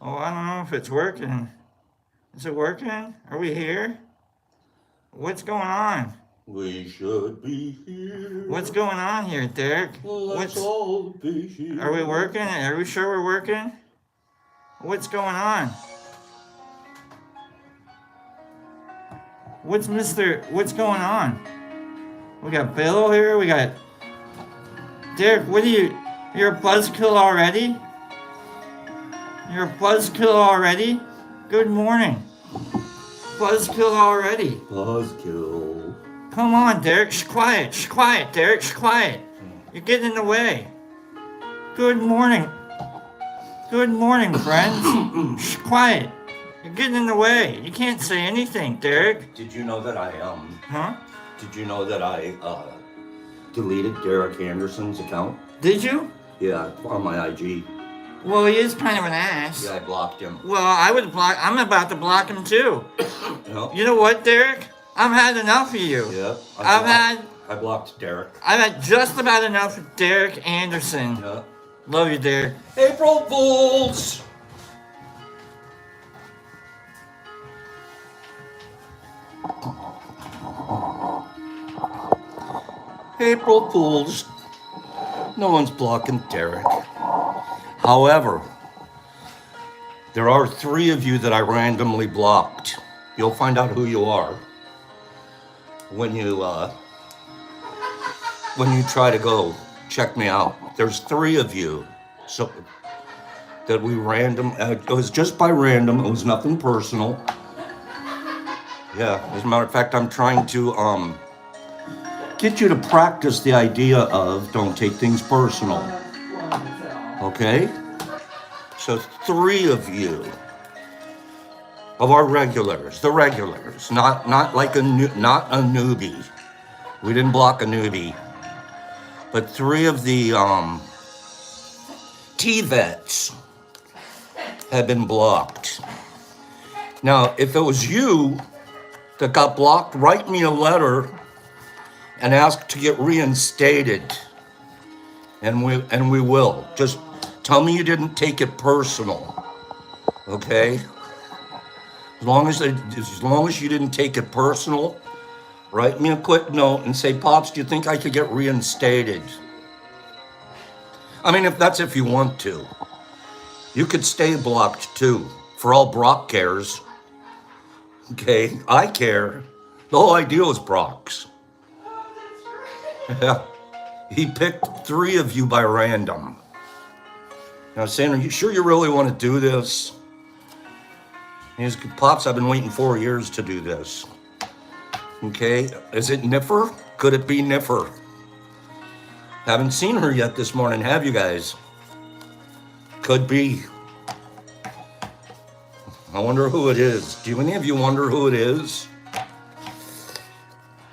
Oh, I don't know if it's working. Is it working? Are we here? What's going on? We should be here. What's going on here, Derek? Let's all be here. Are we working? Are we sure we're working? What's going on? What's going on? We got Bill here, we got Derek, you're a buzzkill already? You're a buzzkill already? Good morning. Buzzkill already. Buzzkill. Come on, Derek, quiet, Derek, quiet. You're getting in the way. Good morning. Good morning, friends. Quiet. You're getting in the way. You can't say anything, Derek. Did you know that I Huh? Did you know that I deleted Derek Anderson's account? Did you? Yeah, on my IG. Well, he is kind of an ass. Yeah, I blocked him. Well, I'm about to block him too. Yep. You know what, Derek? I've had enough of you. Yeah. I blocked Derek. I've had just about enough of Derek Anderson. Yeah. Love you, Derek. April Fools! April Fools. No one's blocking Derek. However, there are 3 of you that I randomly blocked. You'll find out who you are when you try to go check me out. There's 3 of you, so that we it was just by random. It was nothing personal. Yeah, as a matter of fact, I'm trying to get you to practice the idea of don't take things personal. Okay? So 3 of you, of our regulars, the regulars, not like not a newbie. We didn't block a newbie, but 3 of the T-vets have been blocked. Now, if it was you that got blocked, write me a letter and ask to get reinstated, and we will. Just tell me you didn't take it personal, okay? As long as you didn't take it personal, write me a quick note and say, Pops, do you think I could get reinstated? I mean, if you want to. You could stay blocked too, for all Brock cares. Okay, I care. The whole idea was Brock's. Yeah, he picked 3 of you by random. Now, saying, are you sure you really want to do this? He's, Pops, I've been waiting 4 years to do this. Okay, is it Niffer? Could it be Niffer? Haven't seen her yet this morning, have you guys? Could be. I wonder who it is. Do any of you wonder who it is?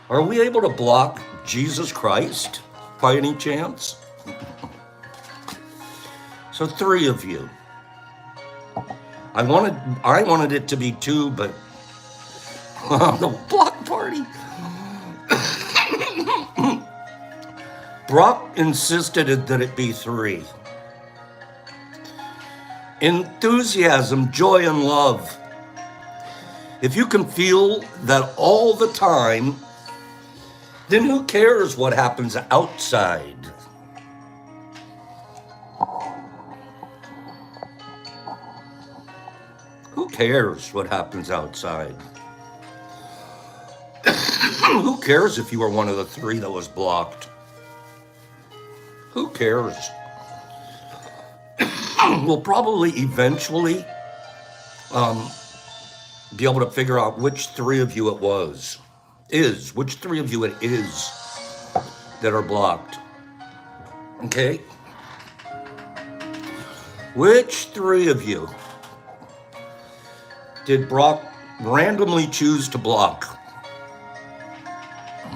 Are we able to block Jesus Christ by any chance? So 3 of you. I wanted it to be 2, but the block party. Brock insisted that it be 3. Enthusiasm, joy, and love. If you can feel that all the time, then who cares what happens outside? Who cares what happens outside? Who cares if you were one of the 3 that was blocked? Who cares? We'll probably eventually be able to figure out which 3 of you it which 3 of you it is that are blocked. Okay? Which 3 of you did Brock randomly choose to block?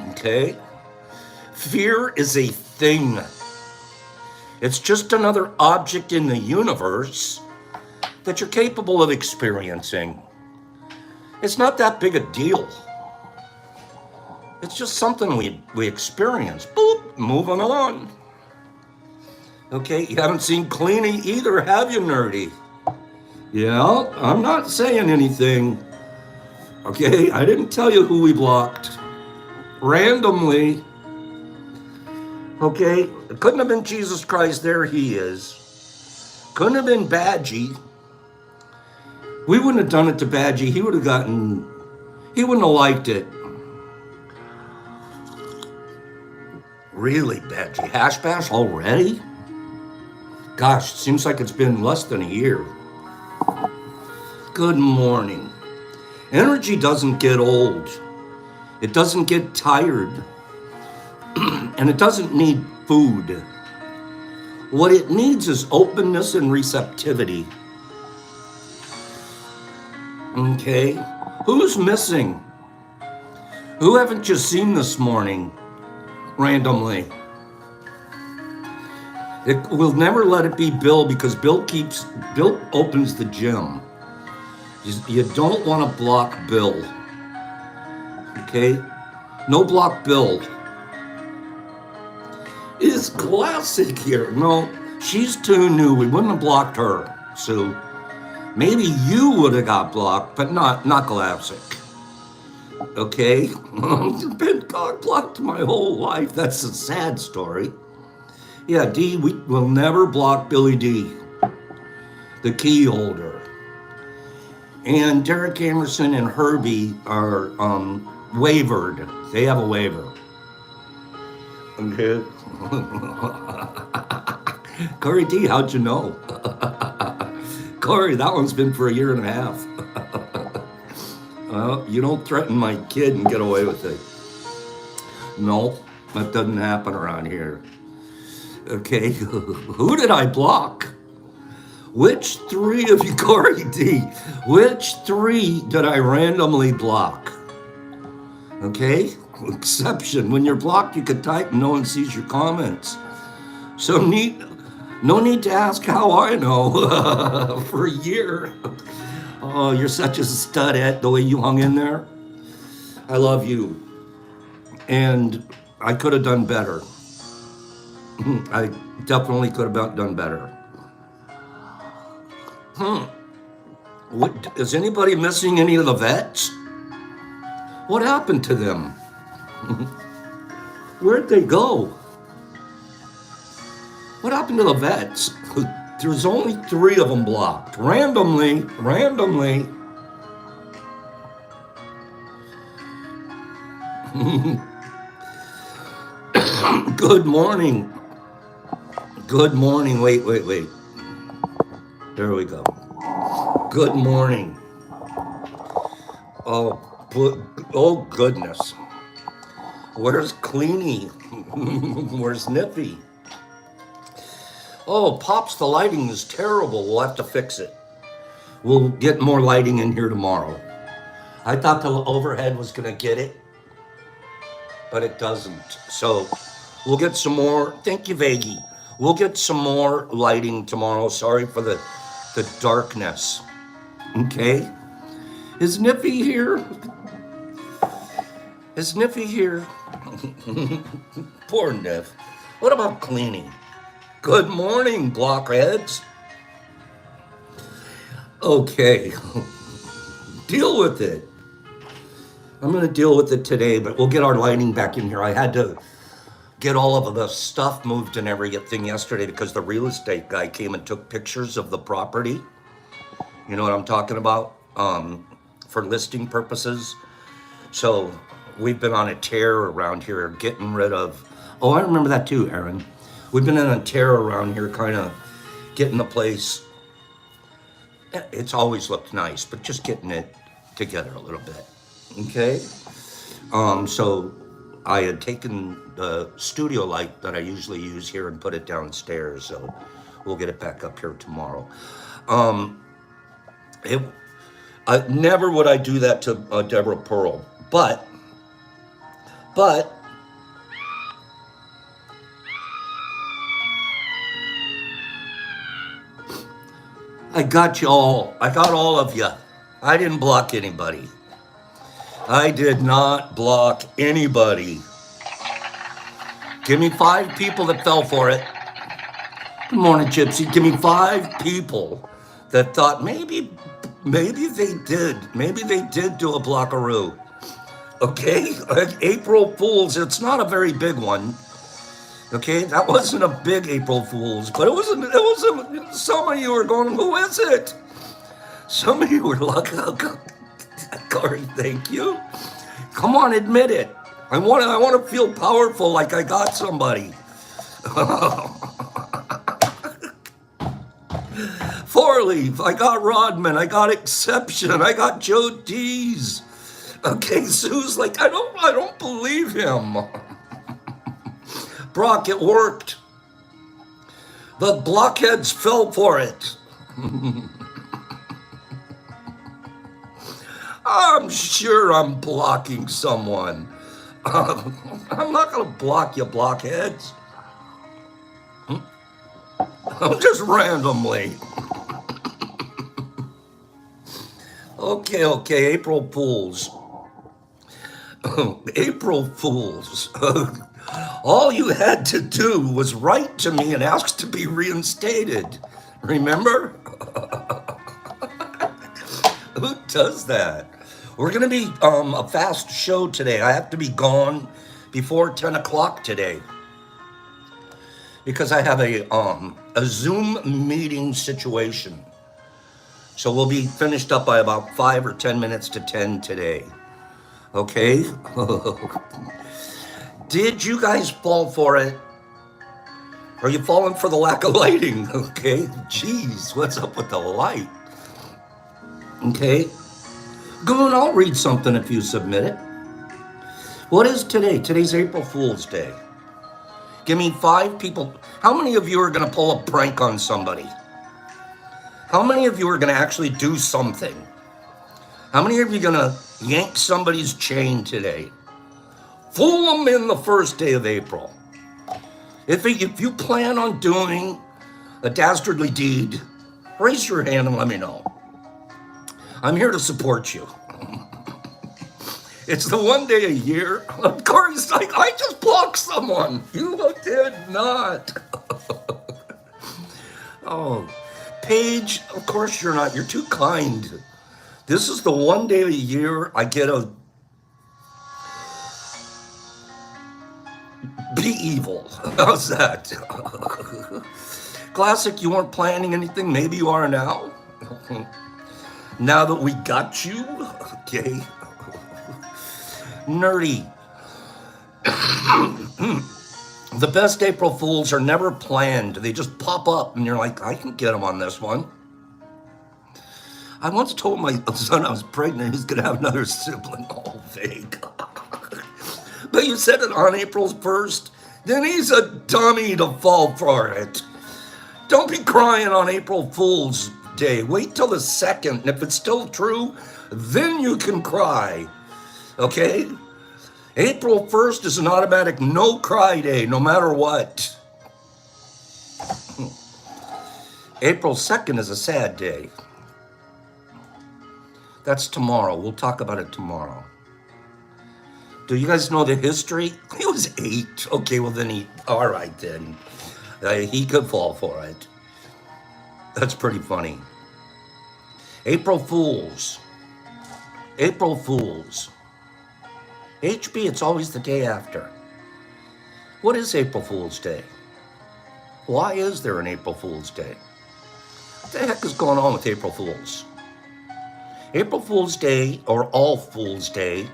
Okay? Fear is a thing. It's just another object in the universe that you're capable of experiencing. It's not that big a deal. It's just something we experience. Boop, moving on. Okay, you haven't seen Cleany either, have you, Nerdy? Yeah, I'm not saying anything. Okay, I didn't tell you who we blocked. Randomly. Okay, it couldn't have been Jesus Christ. There he is. Couldn't have been Badgie. We wouldn't have done it to Badgie. He wouldn't have liked it. Really, Badgie? Hash bash already? Gosh, seems like it's been less than a year. Good morning. Energy doesn't get old. It doesn't get tired. And it doesn't need food. What it needs is openness and receptivity. Okay? Who's missing? Who haven't you seen this morning? Randomly. We'll never let it be Bill because Bill opens the gym. You don't want to block Bill. Okay? No block Bill. It's classic here. No, she's too new. We wouldn't have blocked her, Sue. Maybe you would have got blocked, but not classic. Okay? I've been cock blocked my whole life. That's a sad story. Yeah, D, we will never block Billy D, the key holder. And Derek Emerson and Herbie are wavered. They have a waiver. Okay. Corey D, how'd you know? Corey, that one's been for 1.5 years. Well, you don't threaten my kid and get away with it. No, that doesn't happen around here. Okay, who did I block? Which 3 of you, Corey D? Which 3 did I randomly block? Okay, exception. When you're blocked, you can type and no one sees your comments. So no need to ask how I know. For a year. Oh, you're such a stud, Ed, the way you hung in there. I love you. And I could have done better. I definitely could have done better. Is anybody missing any of the vets? What happened to them? Where'd they go? What happened to the vets? There's only 3 of them blocked. Randomly. Good morning. Good morning. Wait. There we go. Good morning. Oh goodness. Where's Cleanie? Where's Nippy? Oh, Pops, the lighting is terrible. We'll have to fix it. We'll get more lighting in here tomorrow. I thought the overhead was going to get it, but it doesn't. So we'll get some more. Thank you, Vaggie. We'll get some more lighting tomorrow. Sorry for the darkness. Okay? Is Nippy here? Is Nippy here? Poor Niff. What about Cleaning? Good morning, blockheads. Okay. Deal with it. I'm going to deal with it today, but we'll get our lighting back in here. I had to get all of the stuff moved and everything yesterday because the real estate guy came and took pictures of the property. You know what I'm talking about? For listing purposes. So we've been on a tear around here getting rid of... Oh, I remember that too, Aaron. We've been on a tear around here kind of getting the place... It's always looked nice, but just getting it together a little bit. Okay? So I had taken the studio light that I usually use here and put it downstairs, so we'll get it back up here tomorrow. Never would I do that to Deborah Pearl, but I got you all. I got all of you. I didn't block anybody. I did not block anybody. Give me 5 people that fell for it. Good morning, Gypsy. Give me 5 people that thought maybe they did do a blockaroo. Okay, April Fools. It's not a very big one. Okay, that wasn't a big April Fool's, but it was. Some of you were going, who is it? Some of you were like, oh, Corey, thank you. Come on, admit it. I want to feel powerful, like I got somebody. Four Leaf, I got Rodman, I got Exception, I got Joe D's. Okay, Sue's like, I don't believe him. Brock, it worked. The blockheads fell for it. I'm sure I'm blocking someone. I'm not going to block you, blockheads. Just randomly. Okay, April Fools. April Fools. All you had to do was write to me and ask to be reinstated. Remember? Who does that? We're going to be a fast show today. I have to be gone before 10 o'clock today because I have a Zoom meeting situation. So we'll be finished up by about 5 or 10 minutes to 10 today. Okay? Did you guys fall for it? Are you falling for the lack of lighting? Okay? Jeez, what's up with the light? Okay? Go and I'll read something if you submit it. What is today? Today's April Fool's Day. Give me 5 people. How many of you are going to pull a prank on somebody? How many of you are going to actually do something? How many of you are going to yank somebody's chain today? Fool them in the first day of April. If you plan on doing a dastardly deed, raise your hand and let me know. I'm here to support you. It's the one day a year. Corey's like, I just blocked someone. You did not. Oh, Paige, of course you're not. You're too kind. This is the one day a year I get a be evil. How's that? Classic, you weren't planning anything. Maybe you are now. Now that we got you. Okay. Nerdy. The best April Fools are never planned. They just pop up and you're like, I can get them on this one. I once told my son I was pregnant, he's going to have another sibling. Oh, fake. But you said it on April 1st, then he's a dummy to fall for it. Don't be crying on April Fool's Day. Wait till the 2nd, and if it's still true, then you can cry. Okay? April 1st is an automatic no cry day, no matter what. April 2nd is a sad day. That's tomorrow. We'll talk about it tomorrow. Do you guys know the history? He was 8. Okay, well then all right then. He could fall for it. That's pretty funny. April Fools. April Fools. HB, it's always the day after. What is April Fool's Day? Why is there an April Fool's Day? What the heck is going on with April Fools? April Fool's Day, or All Fool's Day,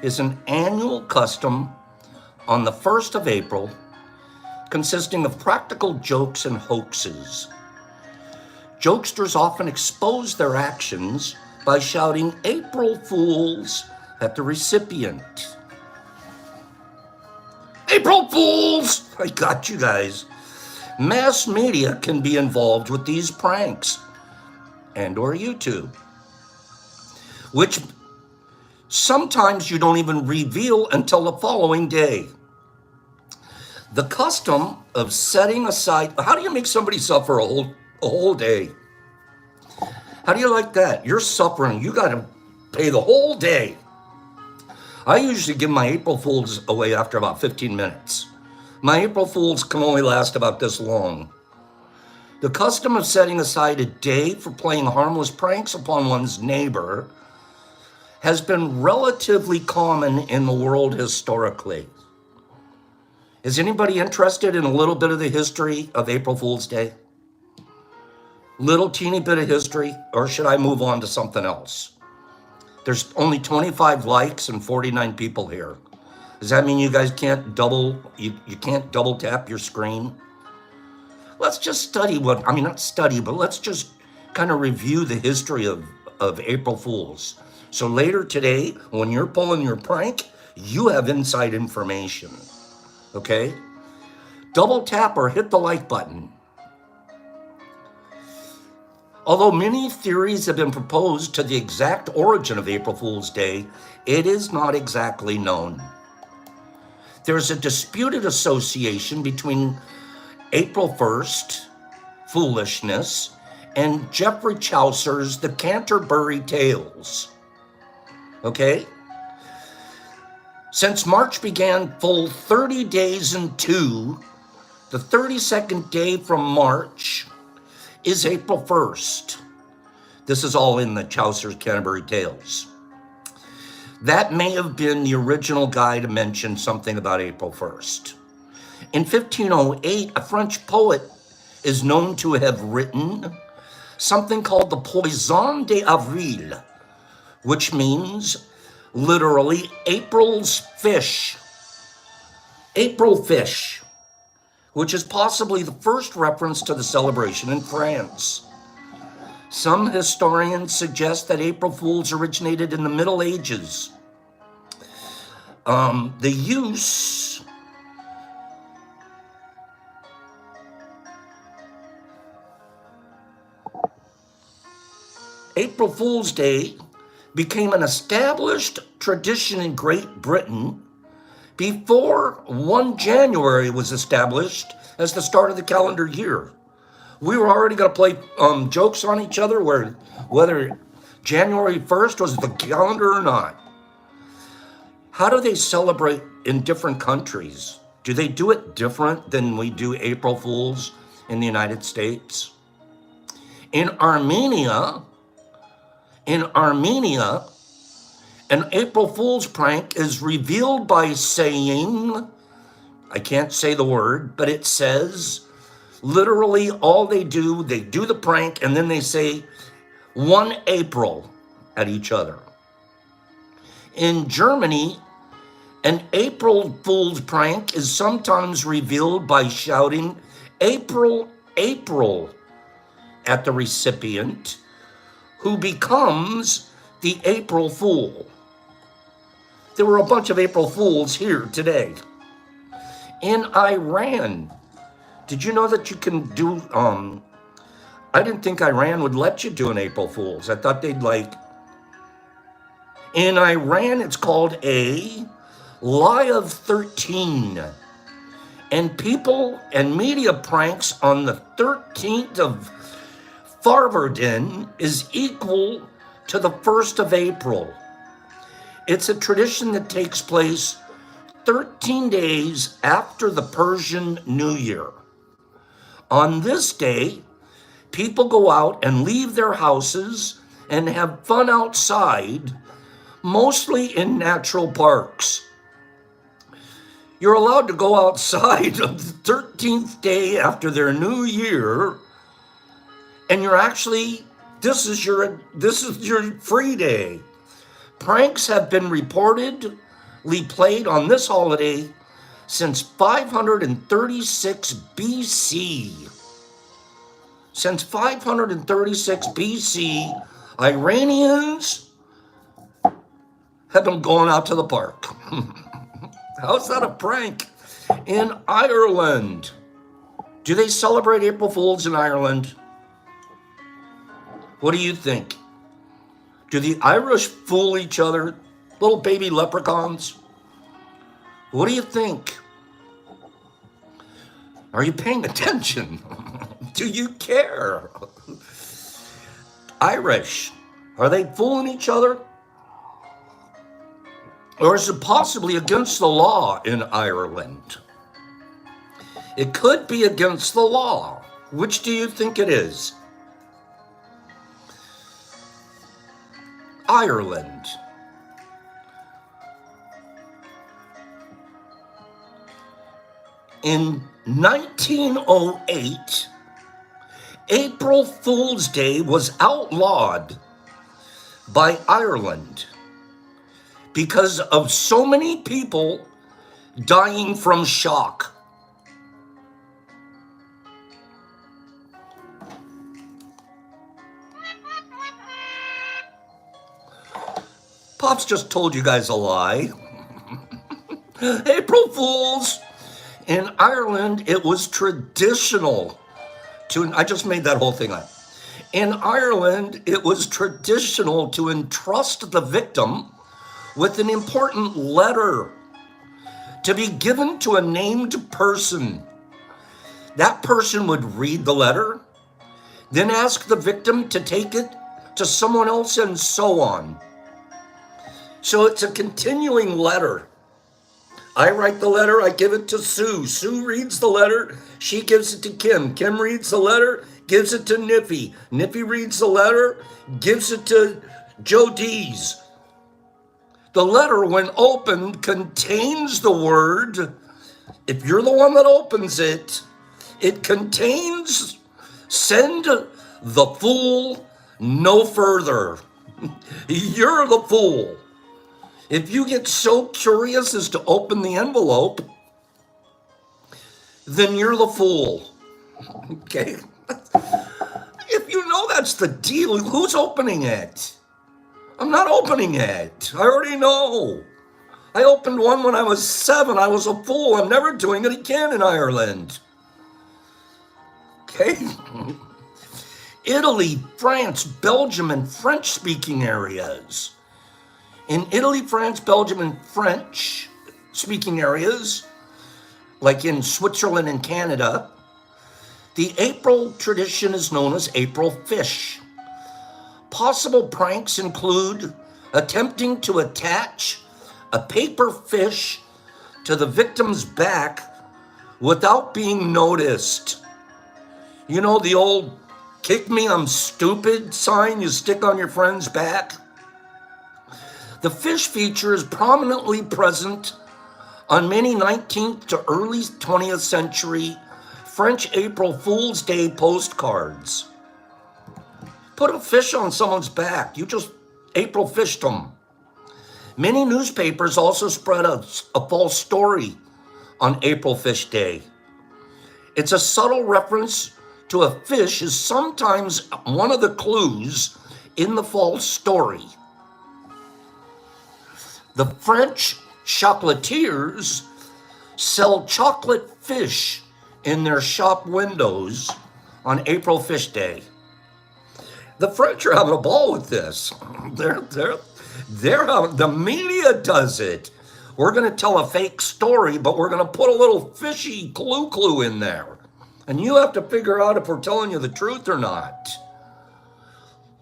is an annual custom on the 1st of April consisting of practical jokes and hoaxes. Jokesters often expose their actions by shouting April Fools at the recipient. April Fools! I got you guys. Mass media can be involved with these pranks and/or YouTube, which sometimes you don't even reveal until the following day. The custom of setting aside, how do you make somebody suffer a whole day? How do you like that? You're suffering, you got to pay the whole day. I usually give my April Fools away after about 15 minutes. My April Fools can only last about this long. The custom of setting aside a day for playing harmless pranks upon one's neighbor has been relatively common in the world historically. Is anybody interested in a little bit of the history of April Fool's Day? Little teeny bit of history, or should I move on to something else? There's only 25 likes and 49 people here. Does that mean you guys can't you can't double tap your screen? Let's just study not study, but let's just kind of review the history of April Fools. So later today, when you're pulling your prank, you have inside information, okay? Double tap or hit the like button. Although many theories have been proposed to the exact origin of April Fool's Day, it is not exactly known. There's a disputed association between April 1st, foolishness, and Geoffrey Chaucer's The Canterbury Tales. Okay? Since March began full 30 days in two, the 32nd day from March is April 1st. This is all in the Chaucer's Canterbury Tales. That may have been the original guy to mention something about April 1st. In 1508, a French poet is known to have written something called the Poisson d'Avril, which means literally April's fish. April fish, which is possibly the first reference to the celebration in France. Some historians suggest that April Fools originated in the Middle Ages. The use April Fool's Day became an established tradition in Great Britain before 1 January was established as the start of the calendar year. We were already going to play jokes on each other whether January 1st was the calendar or not. How do they celebrate in different countries? Do they do it different than we do April Fools in the United States? In Armenia, an April Fool's prank is revealed by saying, I can't say the word, but it says, literally all they do the prank and then they say 1 April at each other. In Germany, an April Fool's prank is sometimes revealed by shouting April, April at the recipient, who becomes the April Fool. There were a bunch of April Fools here today. In Iran, did you know that you can do, I didn't think Iran would let you do an April Fool's. I thought they'd in Iran, it's called a Lie of 13. And people and media pranks on the 13th of Farvardin is equal to the 1st of April. It's a tradition that takes place 13 days after the Persian New Year. On this day, people go out and leave their houses and have fun outside, mostly in natural parks. You're allowed to go outside on the 13th day after their new year, and you're actually, this is your free day. Pranks have been reportedly played on this holiday since 536 BC. Since 536 BC, Iranians have been going out to the park. How's that a prank? In Ireland, do they celebrate April Fools in Ireland? What do you think? Do the Irish fool each other? Little baby leprechauns? What do you think? Are you paying attention? Do you care? Irish, are they fooling each other? Or is it possibly against the law in Ireland? It could be against the law. Which do you think it is? Ireland. In 1908, April Fool's Day was outlawed by Ireland because of so many people dying from shock. Pops just told you guys a lie. April Fools. In Ireland, it was traditional to, I just made that whole thing up. In Ireland, it was traditional to entrust the victim with an important letter to be given to a named person. That person would read the letter, then ask the victim to take it to someone else, and so on. So it's a continuing letter. I write the letter, I give it to Sue. Sue reads the letter, she gives it to Kim. Kim reads the letter, gives it to Niffy. Niffy reads the letter, gives it to Joe Dees. The letter, when opened, contains the word, if you're the one that opens it, it contains, send the fool no further. You're the fool. If you get so curious as to open the envelope, then you're the fool. Okay? If you know that's the deal, who's opening it? I'm not opening it. I already know. I opened one when I was 7. I was a fool. I'm never doing it again in Ireland. Okay? Italy, France, Belgium, and French-speaking areas. In Italy, France, Belgium, and French-speaking areas, like in Switzerland and Canada, the April tradition is known as April Fish. Possible pranks include attempting to attach a paper fish to the victim's back without being noticed. You know the old "kick me, I'm stupid" sign you stick on your friend's back? The fish feature is prominently present on many 19th to early 20th century French April Fool's Day postcards. Put a fish on someone's back. You just April fished them. Many newspapers also spread a false story on April Fish Day. It's a subtle reference to a fish is sometimes one of the clues in the false story. The French chocolatiers sell chocolate fish in their shop windows on April Fish Day. The French are having a ball with this. The media does it. We're going to tell a fake story, but we're going to put a little fishy clue in there. And you have to figure out if we're telling you the truth or not.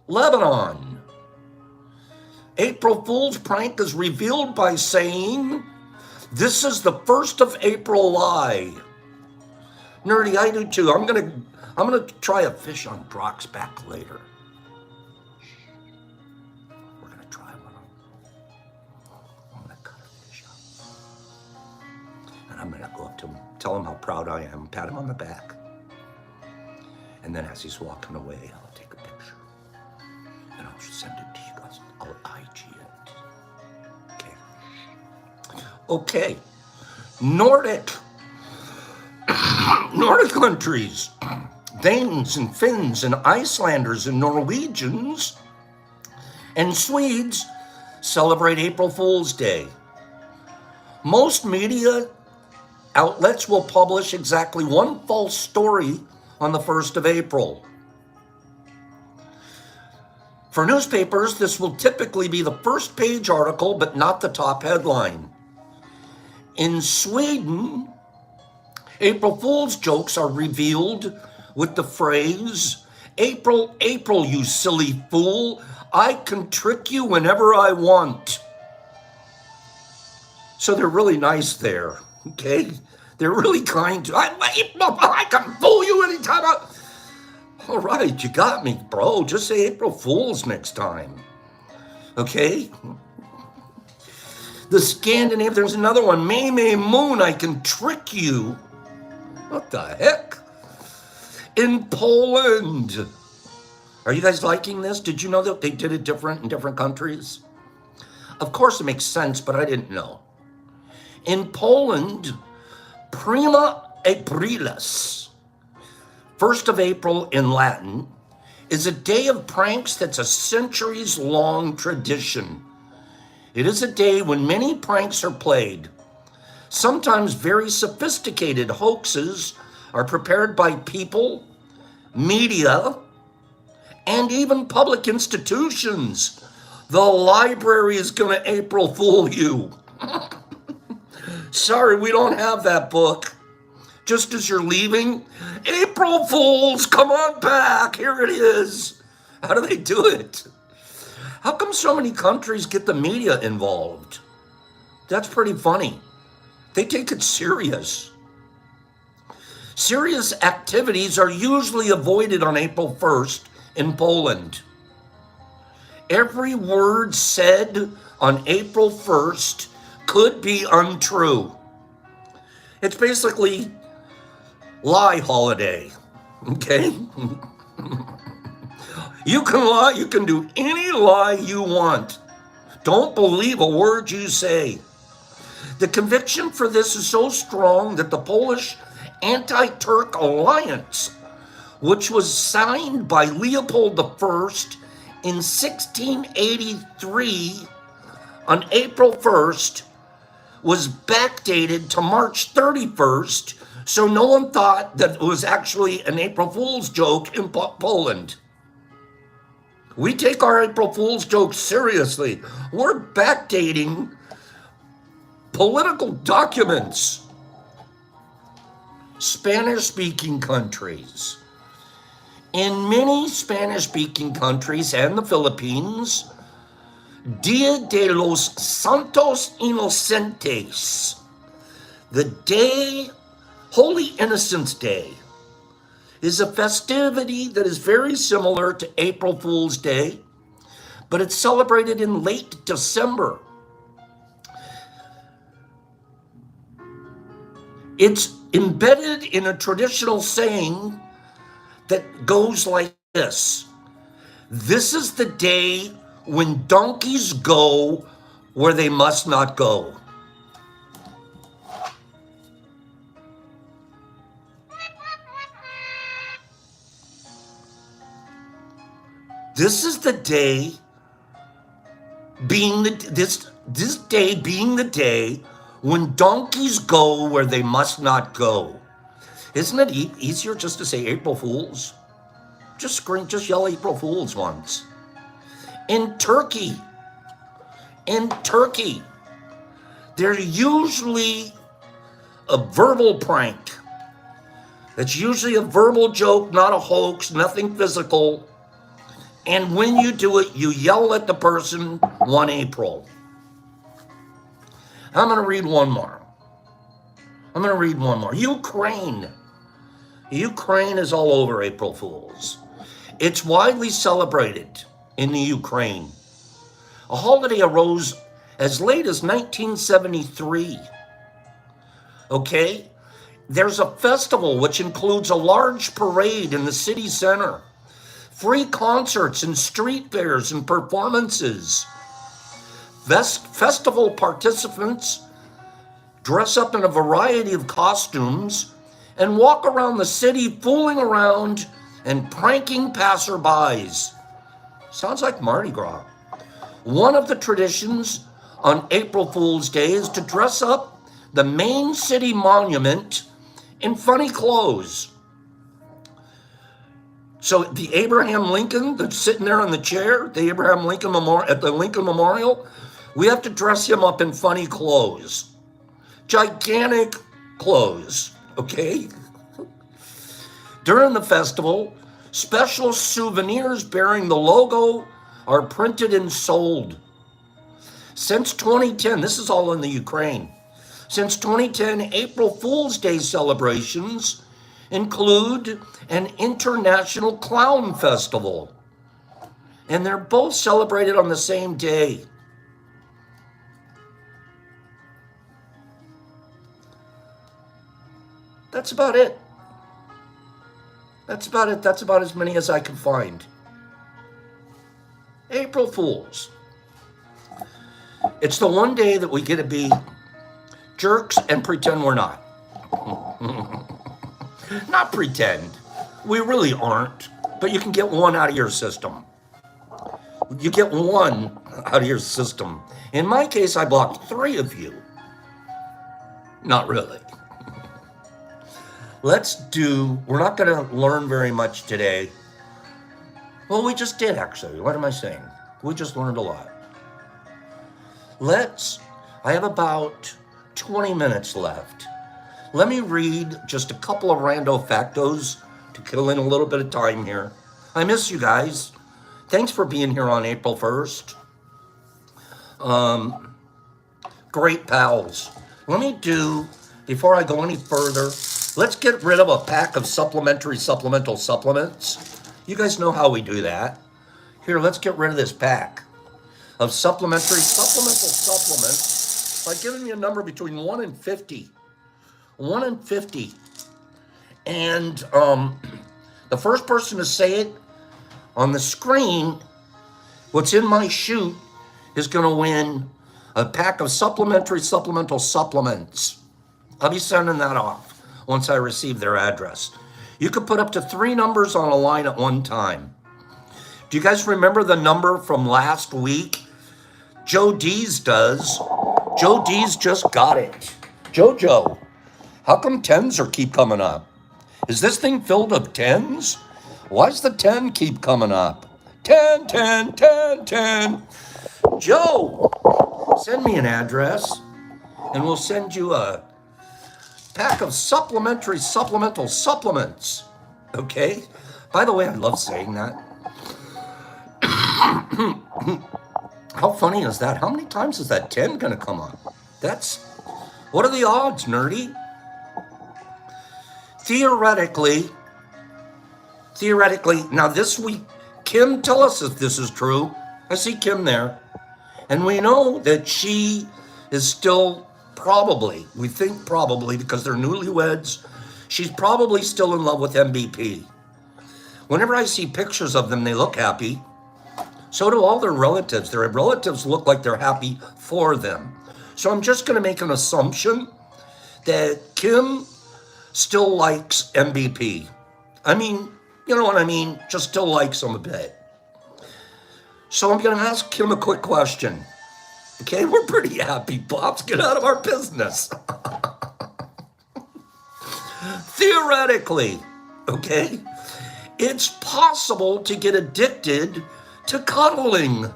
Lebanon. April Fool's prank is revealed by saying, "This is the 1st of April lie." Nerdy, I do too. I'm gonna try a fish on Brock's back later. We're gonna try one. I'm gonna cut a fish up. And I'm gonna go up to him, tell him how proud I am, pat him on the back. And then as he's walking away, I'll take a picture. And I'll send it to you guys. I'll IG it. Okay. Nordic countries, Danes and Finns and Icelanders and Norwegians and Swedes celebrate April Fool's Day. Most media outlets will publish exactly one false story on the 1st of April. For newspapers, this will typically be the first page article, but not the top headline. In Sweden, April Fool's jokes are revealed with the phrase, "April, April, you silly fool, I can trick you whenever I want." So they're really nice there, okay? They're really kind to, I can fool you anytime All right, you got me, bro. Just say April Fools next time. Okay? The Scandinavian, there's another one. May May Moon, I can trick you. What the heck? In Poland. Are you guys liking this? Did you know that they did it different in different countries? Of course it makes sense, but I didn't know. In Poland, Prima Aprilis, 1st of April in Latin, is a day of pranks that's a centuries-long tradition. It is a day when many pranks are played. Sometimes very sophisticated hoaxes are prepared by people, media, and even public institutions. The library is going to April Fool you. Sorry, we don't have that book. Just as you're leaving, April Fools, come on back. Here it is. How do they do it? How come so many countries get the media involved? That's pretty funny. They take it serious. Serious activities are usually avoided on April 1st in Poland. Every word said on April 1st could be untrue. It's basically lie holiday, okay? You can lie, you can do any lie you want. Don't believe a word you say. The conviction for this is so strong that the Polish Anti-Turk Alliance, which was signed by Leopold I in 1683 on April 1st, was backdated to March 31st, so no one thought that it was actually an April Fool's joke in Poland. We take our April Fool's jokes seriously. We're backdating political documents. Spanish-speaking countries. In many Spanish-speaking countries and the Philippines, Dia de los Santos Inocentes, the day, Holy Innocents' Day, is a festivity that is very similar to April Fool's Day, but it's celebrated in late December. It's embedded in a traditional saying that goes like this: this is the day when donkeys go where they must not go. This is the day being this day being the day when donkeys go where they must not go. Isn't it easier just to say April Fools? Just yell April Fools once. In Turkey, there's usually a verbal prank. It's usually a verbal joke, not a hoax, nothing physical. And when you do it, you yell at the person 1 April. I'm going to read one more. Ukraine is all over April Fools. It's widely celebrated in the Ukraine. A holiday arose as late as 1973. Okay? There's a festival which includes a large parade in the city center, free concerts and street fairs and performances. Festival participants dress up in a variety of costumes and walk around the city fooling around and pranking passerbys. Sounds like Mardi Gras. One of the traditions on April Fool's Day is to dress up the main city monument in funny clothes. So the Abraham Lincoln that's sitting there in the chair, the Abraham Lincoln Memorial, at the Lincoln Memorial, we have to dress him up in funny clothes. Gigantic clothes, okay? During the festival, special souvenirs bearing the logo are printed and sold. Since 2010, this is all in the Ukraine. Since 2010, April Fool's Day celebrations include an international clown festival. And they're both celebrated on the same day. That's about it. That's about it. That's about as many as I can find. April Fools. It's the one day that we get to be jerks and pretend we're not. Not pretend. We really aren't. But you can get one out of your system. You get one out of your system. In my case, I blocked 3 of you. Not really. We're not going to learn very much today. Well, we just did actually. What am I saying? We just learned a lot. I have about 20 minutes left. Let me read just a couple of rando factos to kill in a little bit of time here. I miss you guys. Thanks for being here on April 1st. Great pals. Before I go any further, let's get rid of a pack of supplemental supplements. You guys know how we do that. Here, let's get rid of this pack of supplemental supplements by giving me a number between 1 and 50. 1 and 50. And the first person to say it on the screen, what's in my chute, is going to win a pack of supplemental supplements. I'll be sending that off once I receive their address. You could put up to 3 numbers on a line at one time. Do you guys remember the number from last week? Joe D's does. Joe D's just got it. Jojo, how come 10s keep coming up? Is this thing filled with 10s? Why does the 10 keep coming up? 10, 10, 10, 10. Joe, send me an address and we'll send you a pack of supplemental supplements. Okay? By the way, I love saying that. How funny is that? How many times is that 10 gonna come up? What are the odds, nerdy? Theoretically, now this week, Kim, tell us if this is true. I see Kim there. And we know that she is still we think probably because they're newlyweds, she's probably still in love with MVP. Whenever I see pictures of them, they look happy. So do all their relatives. Their relatives look like they're happy for them. So I'm just going to make an assumption that Kim still likes MVP. I mean, you know what I mean? Just still likes him a bit. So I'm going to ask Kim a quick question. Okay, we're pretty happy, Pops. Get out of our business. Theoretically, okay, it's possible to get addicted to cuddling.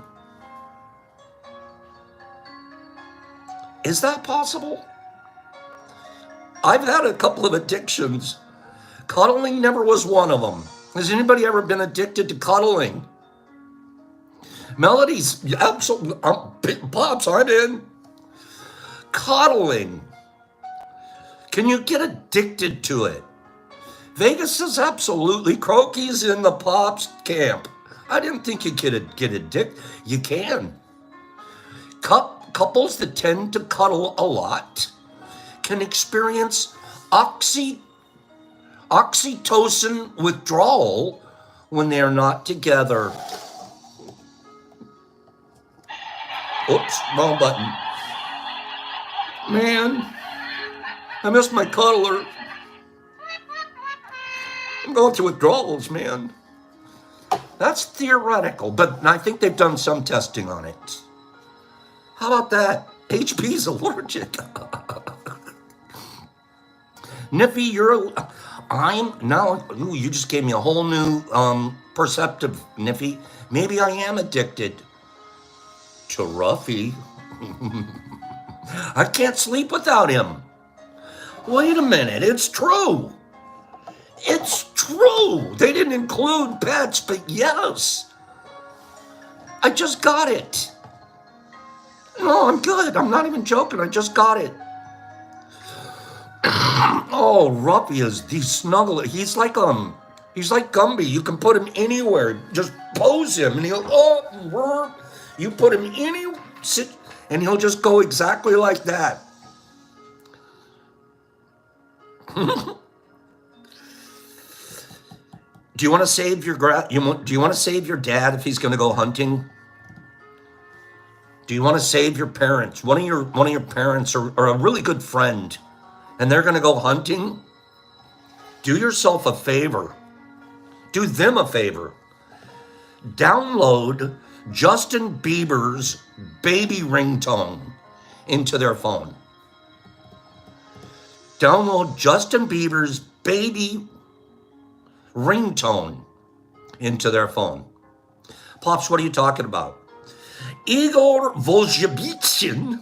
Is that possible? I've had a couple of addictions. Cuddling never was one of them. Has anybody ever been addicted to cuddling? Melody's absolutely, Pops, I'm in. Coddling. Can you get addicted to it? Vegas is absolutely, Croaky's in the Pops camp. I didn't think you could get addicted. You can. Couples that tend to cuddle a lot can experience oxytocin withdrawal when they are not together. Oops, wrong button. Man, I missed my cuddler. I'm going through withdrawals, man. That's theoretical, but I think they've done some testing on it. How about that? HP's allergic. Niffy, you just gave me a whole new perceptive, Niffy. Maybe I am addicted to Ruffy. I can't sleep without him. Wait a minute, it's true. It's true. They didn't include pets, but yes. I just got it. No, I'm good. I'm not even joking. I just got it. Oh, Ruppy is, he's snuggle. He's like Gumby. You can put him anywhere. Just pose him and you put him and he'll just go exactly like that. Do you want to save your do you want to save your dad if he's going to go hunting? Do you want to save your parents? One of your parents or a really good friend, and they're going to go hunting? Do yourself a favor. Do them a favor. Download Justin Bieber's baby ringtone into their phone. Download Justin Bieber's baby ringtone into their phone. Pops, what are you talking about? Igor Volzhevitsyn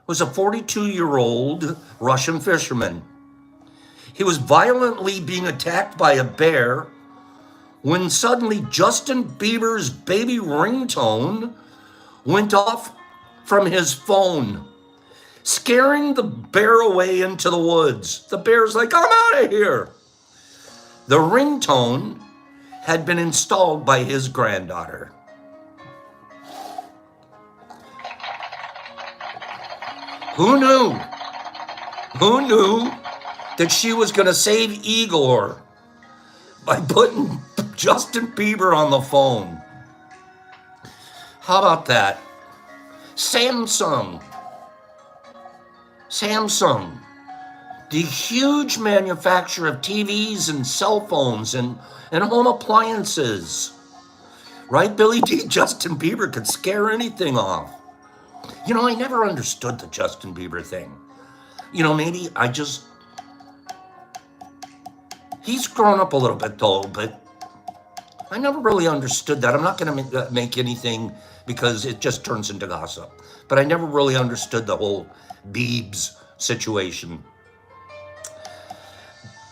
was a 42-year-old Russian fisherman. He was violently being attacked by a bear when suddenly Justin Bieber's baby ringtone went off from his phone, scaring the bear away into the woods. The bear's like, I'm out of here. The ringtone had been installed by his granddaughter. Who knew? Who knew that she was going to save Igor by putting Justin Bieber on the phone? How about that? Samsung, the huge manufacturer of TVs and cell phones and home appliances. Right, Billy D? Justin Bieber could scare anything off. You know, I never understood the Justin Bieber thing. You know, maybe he's grown up a little bit though, but I never really understood that. I'm not going to make anything because it just turns into gossip. But I never really understood the whole Biebs situation.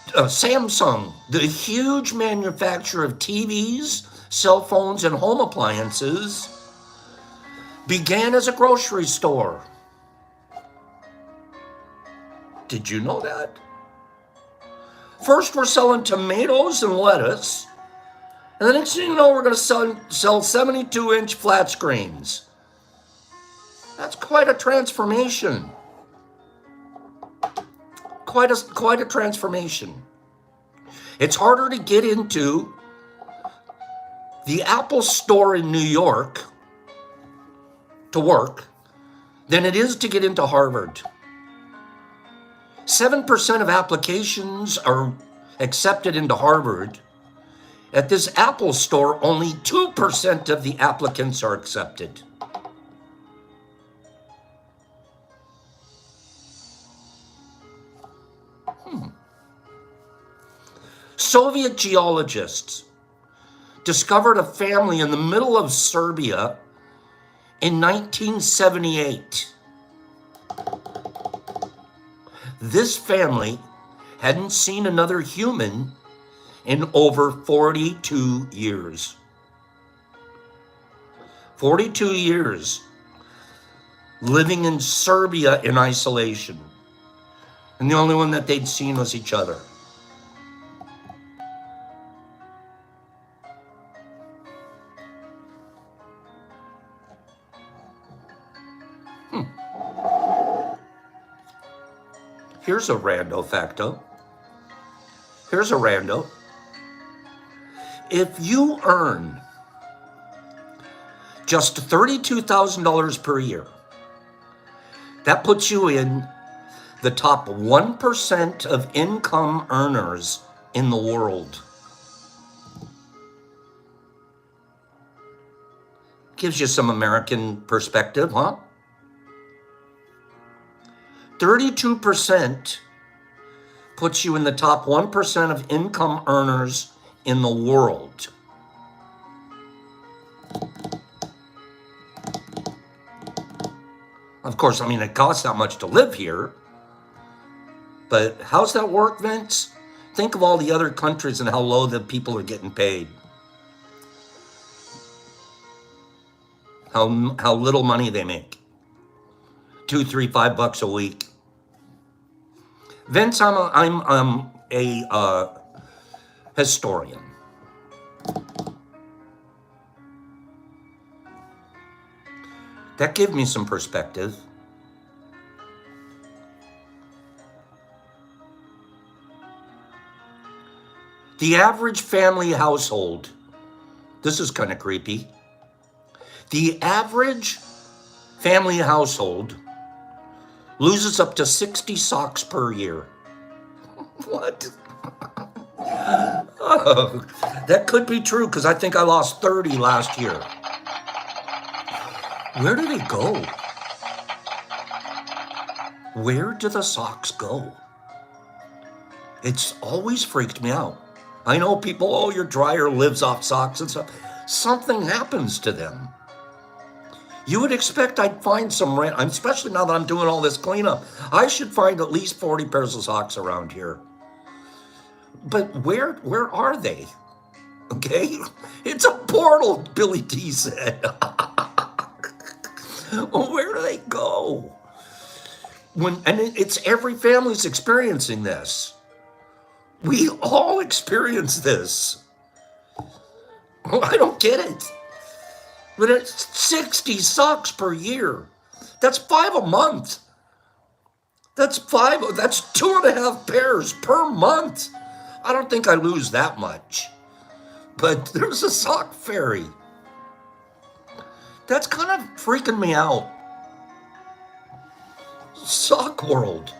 Samsung, the huge manufacturer of TVs, cell phones, and home appliances, began as a grocery store. Did you know that? First, we're selling tomatoes and lettuce. And the next thing you know, we're going to sell 72-inch flat screens. That's quite a transformation. Quite a transformation. It's harder to get into the Apple Store in New York to work than it is to get into Harvard. 7% of applications are accepted into Harvard. At this Apple Store, only 2% of the applicants are accepted. Soviet geologists discovered a family in the middle of Serbia in 1978. This family hadn't seen another human in over 42 years. 42 years living in Serbia in isolation. And the only one that they'd seen was each other. Here's a rando facto. Here's a rando. If you earn just $32,000 per year, that puts you in the top 1% of income earners in the world. Gives you some American perspective, huh? 32% puts you in the top 1% of income earners in the world. Of course, I mean, it costs that much to live here. But how's that work, Vince? Think of all the other countries and how low the people are getting paid. How little money they make. $2, $3, $5 a week. Vince, I'm a historian. That gave me some perspective. The average family household, this is kind of creepy. The average family household loses up to 60 socks per year. What? Oh, that could be true because I think I lost 30 last year. Where do they go? Where do the socks go? It's always freaked me out. I know people, oh, your dryer lives off socks and stuff. Something happens to them. You would expect I'd find some especially now that I'm doing all this cleanup. I should find at least 40 pairs of socks around here. But where are they? Okay? It's a portal, Billy T said. Where do they go? It's every family's experiencing this. We all experience this. I don't get it. But it's 60 socks per year. That's 5 a month. That's 2.5 pairs per month. I don't think I lose that much. But there's a sock fairy. That's kind of freaking me out. Sock world.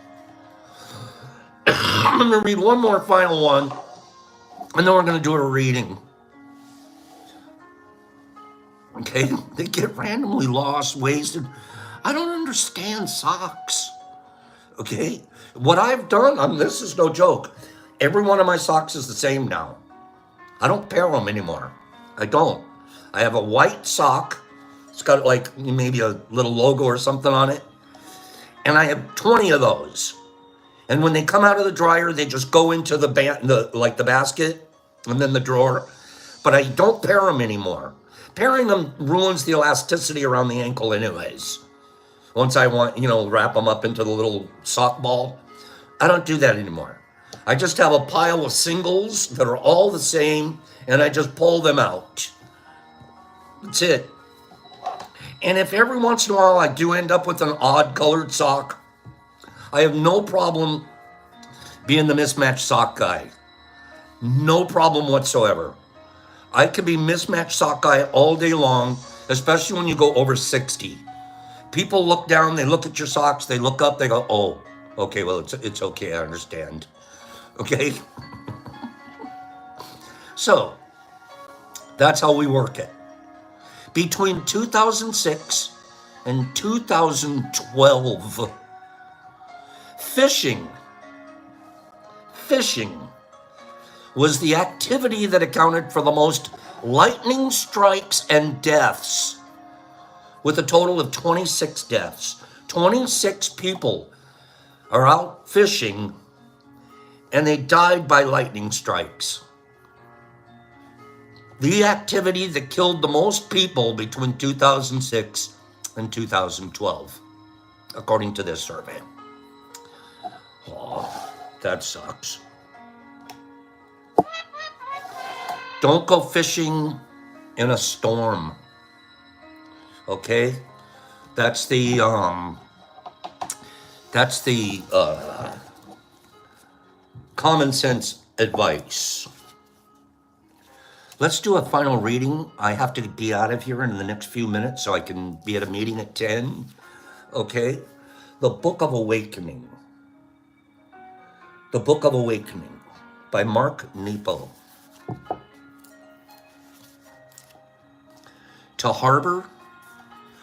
I'm going to read one more final one, and then we're going to do a reading. Okay, they get randomly lost, wasted. I don't understand socks. Okay, what I've done, this is no joke. Every one of my socks is the same now. I don't pair them anymore. I don't. I have a white sock. It's got like maybe a little logo or something on it. And I have 20 of those. And when they come out of the dryer, they just go into the basket and then the drawer. But I don't pair them anymore. Pairing them ruins the elasticity around the ankle anyways. Once I want, wrap them up into the little sock ball. I don't do that anymore. I just have a pile of singles that are all the same, and I just pull them out. That's it. And if every once in a while I do end up with an odd colored sock, I have no problem being the mismatched sock guy. No problem whatsoever. I could be mismatched sock guy all day long, especially when you go over 60. People look down, they look at your socks, they look up, they go, oh, okay, well, it's okay, I understand. Okay? So, that's how we work it. Between 2006 and 2012, fishing was the activity that accounted for the most lightning strikes and deaths, with a total of 26 deaths. 26 people are out fishing and they died by lightning strikes. The activity that killed the most people between 2006 and 2012, according to this survey. Oh, that sucks. Don't go fishing in a storm. Okay? That's the common sense advice. Let's do a final reading. I have to be out of here in the next few minutes so I can be at a meeting at 10. Okay? The Book of Awakening. The Book of Awakening by Mark Nepo. To harbor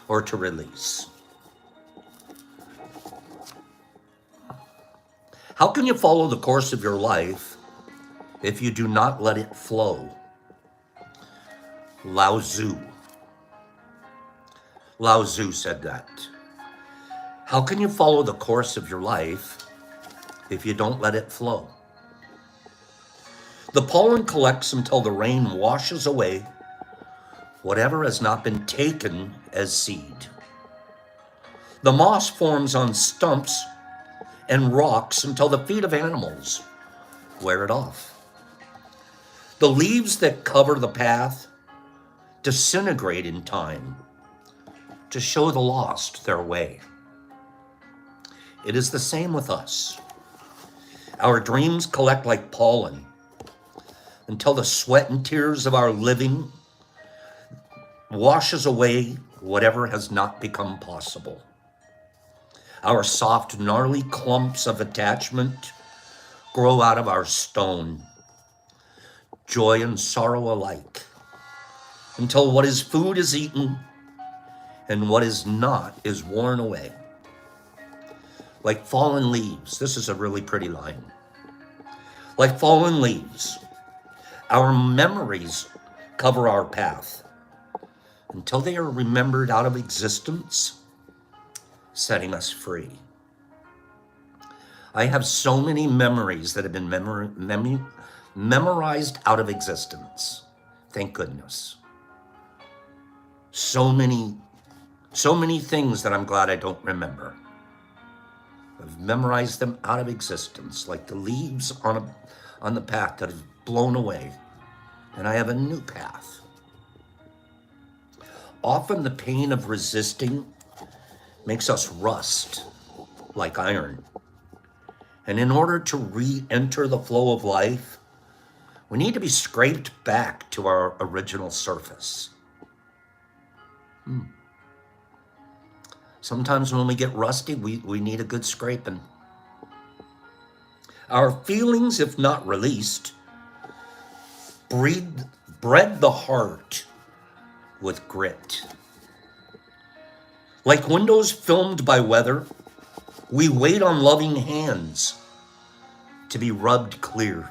or to release. How can you follow the course of your life if you do not let it flow? Lao Tzu. Lao Tzu said that. How can you follow the course of your life if you don't let it flow? The pollen collects until the rain washes away whatever has not been taken as seed. The moss forms on stumps and rocks until the feet of animals wear it off. The leaves that cover the path disintegrate in time to show the lost their way. It is the same with us. Our dreams collect like pollen until the sweat and tears of our living washes away whatever has not become possible. Our soft, gnarly clumps of attachment grow out of our stone, joy and sorrow alike, until what is food is eaten and what is not is worn away. Like fallen leaves, this is a really pretty line. Like fallen leaves, our memories cover our path until they are remembered out of existence, setting us free. I have so many memories that have been memorized out of existence. Thank goodness. So many things that I'm glad I don't remember. I've memorized them out of existence, like the leaves on the path that have blown away, and I have a new path. Often the pain of resisting makes us rust like iron. And in order to re-enter the flow of life, we need to be scraped back to our original surface. Sometimes when we get rusty, we need a good scraping. Our feelings, if not released, bred the heart with grit. Like windows filmed by weather, we wait on loving hands to be rubbed clear.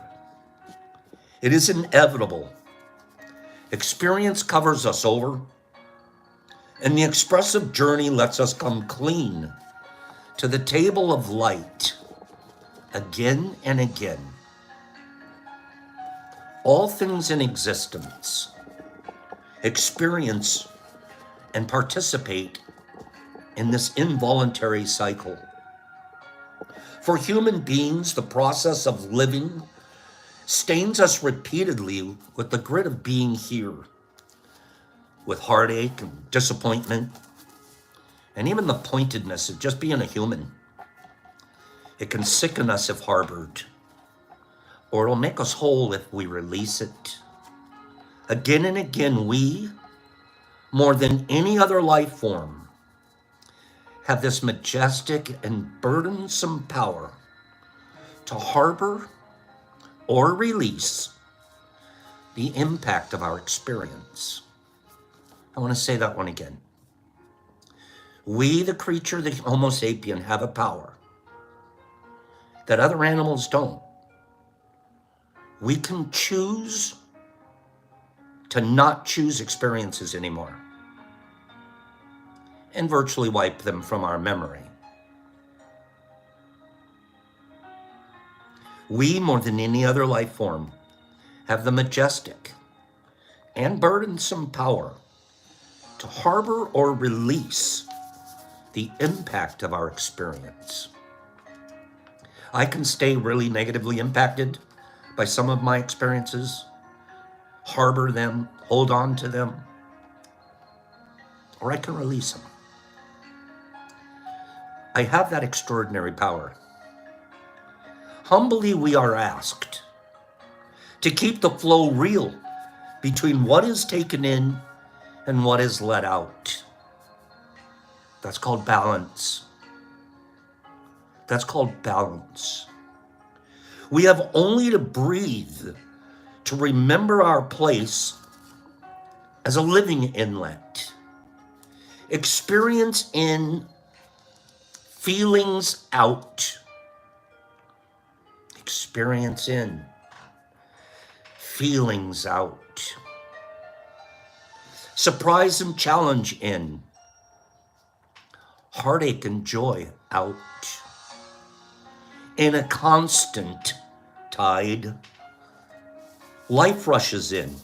It is inevitable. Experience covers us over, and the expressive journey lets us come clean to the table of light again and again. All things in existence experience and participate in this involuntary cycle. For human beings, the process of living stains us repeatedly with the grit of being here, with heartache and disappointment, and even the pointedness of just being a human. It can sicken us if harbored, or it'll make us whole if we release it. Again and again, we, more than any other life form, have this majestic and burdensome power to harbor or release the impact of our experience. I want to say that one again. We, the creature, the Homo sapien, have a power that other animals don't. We can choose to not choose experiences anymore and virtually wipe them from our memory. We, more than any other life form, have the majestic and burdensome power to harbor or release the impact of our experience. I can stay really negatively impacted by some of my experiences, harbor them, hold on to them, or I can release them. I have that extraordinary power. Humbly, we are asked to keep the flow real between what is taken in and what is let out. That's called balance. That's called balance. We have only to breathe to remember our place as a living inlet. Experience in, feelings out. Experience in, feelings out. Surprise and challenge in, heartache and joy out. In a constant tide, life rushes in,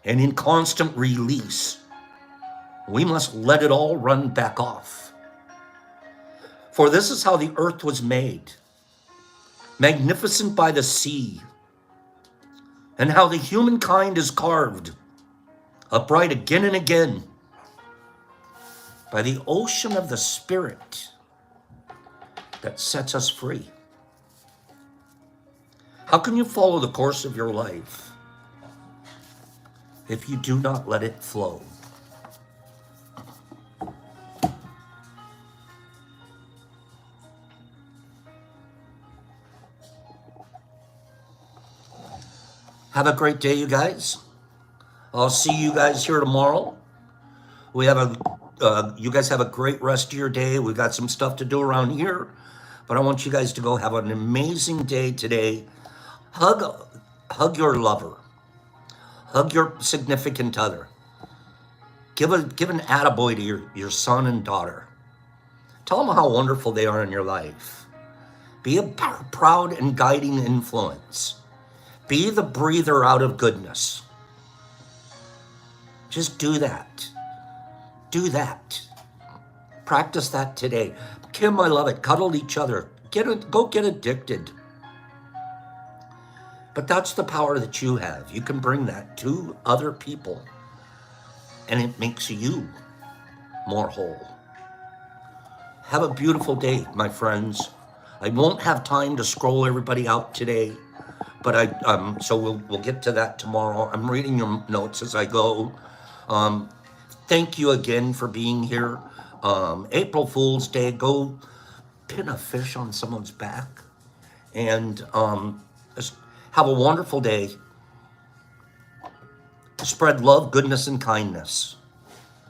and in constant release, we must let it all run back off. For this is how the earth was made, magnificent by the sea, and how the humankind is carved, upright again and again, by the ocean of the Spirit that sets us free. How can you follow the course of your life if you do not let it flow? Have a great day, you guys. I'll see you guys here tomorrow. We have you guys have a great rest of your day. We've got some stuff to do around here, but I want you guys to go have an amazing day today. Hug your lover. Hug your significant other. Give an attaboy to your son and daughter. Tell them how wonderful they are in your life. Be a proud and guiding influence. Be the breather out of goodness. Just do that. Do that. Practice that today. Kim, I love it. Cuddle each other. Go get addicted. But that's the power that you have. You can bring that to other people, and it makes you more whole. Have a beautiful day, my friends. I won't have time to scroll everybody out today, but so we'll get to that tomorrow. I'm reading your notes as I go. Thank you again for being here. April Fool's Day. Go pin a fish on someone's back, and just have a wonderful day. Spread love, goodness, and kindness.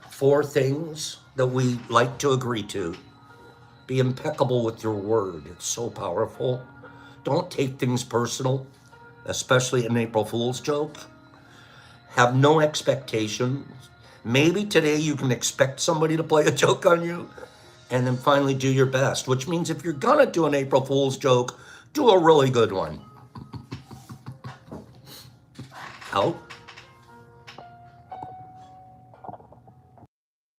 4 things that we like to agree to. Be impeccable with your word. It's so powerful. Don't take things personal, especially an April Fool's joke. Have no expectations. Maybe today you can expect somebody to play a joke on you, and then finally do your best, which means if you're gonna do an April Fool's joke, do a really good one. Out.